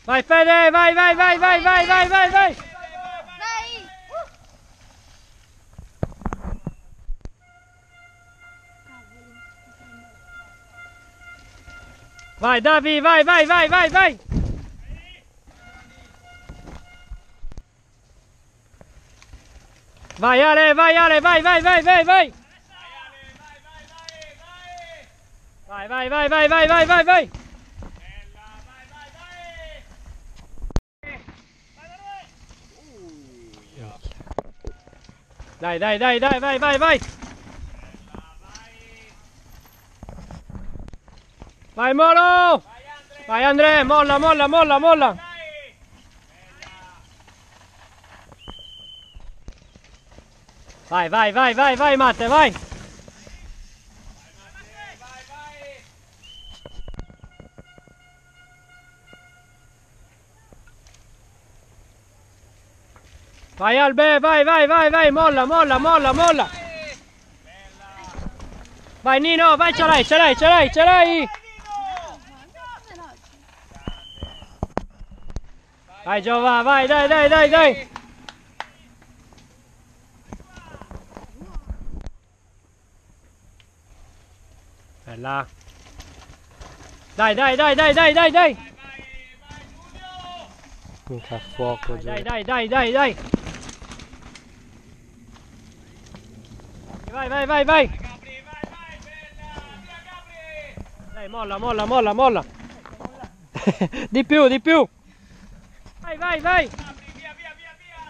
Vai Fede, vai, vai, vai, vai, vai, vai, vai, vai! Vai Davi, vai, vai, vai, vai, vai! Vai Ale, vai Ale, vai, vai, vai, vai, vai! Vai, vai, vai, vai, vai, vai, vai, vai! Dai, dai, dai, dai, vai, vai, vai! Vai Molo! Vai Andrea, molla, molla, molla, molla! Vai, vai, vai, vai, vai Matte, vai! Vai Albe, vai, vai, vai, vai, molla, molla, molla, molla! Vai Nino, vai, ce l'hai, ce l'hai, ce l'hai, ce l'hai! Vai Giova, vai, dai, dai, dai, dai! Bella! Dai, dai, dai, dai, dai, dai, dai! Mica a fuoco, dai, dai, dai, dai, dai! Vai, vai, vai, vai! Dai, molla, molla, molla, molla! Di più, di più! Vai, vai, vai! Via, via, via, via!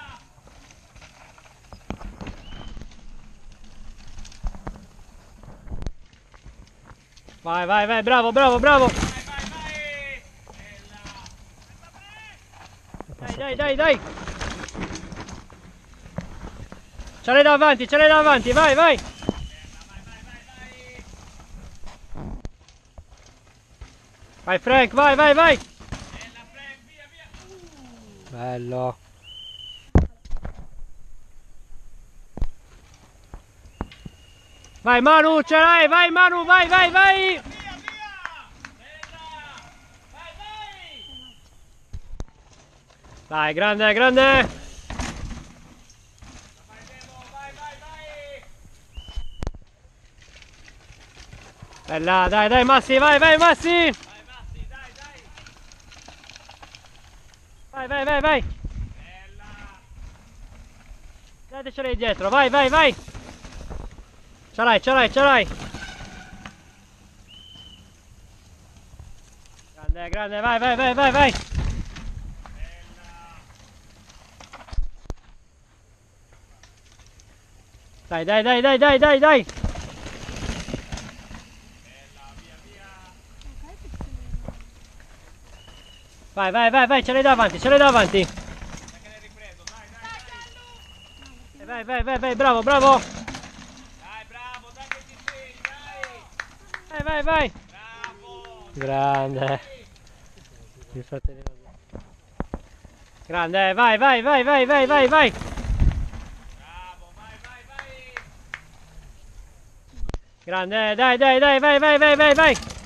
Vai, vai, vai, bravo, bravo, bravo! Dai, dai, dai, dai! Ce l'hai davanti, ce l'hai davanti, vai, vai! Vai Frank, vai, vai, vai! Bello! Vai Manu, ce l'hai, vai Manu, vai, vai, vai! Dai, grande, grande! Bella, dai, dai Massi, vai, vai Massi! Vai, vai, vai, vai! Datecela dietro, vai, vai, vai! Ce l'hai, ce l'hai, ce l'hai! Grande, grande, vai, vai, vai, vai, vai! Dai, dai, dai, dai, dai, dai, dai! Vai, vai, vai, vai, ce l'hai davanti, ce l'hai davanti! Vai, vai, vai, vai, bravo, bravo! Dai, bravo, dai che ti svegli, dai! Vai, vai, vai! Bravo! Grande! Grande, vai, vai, vai, vai, vai, vai, vai! Bravo, vai, vai, vai! Grande, dai, dai, dai, vai, vai, vai, vai, vai!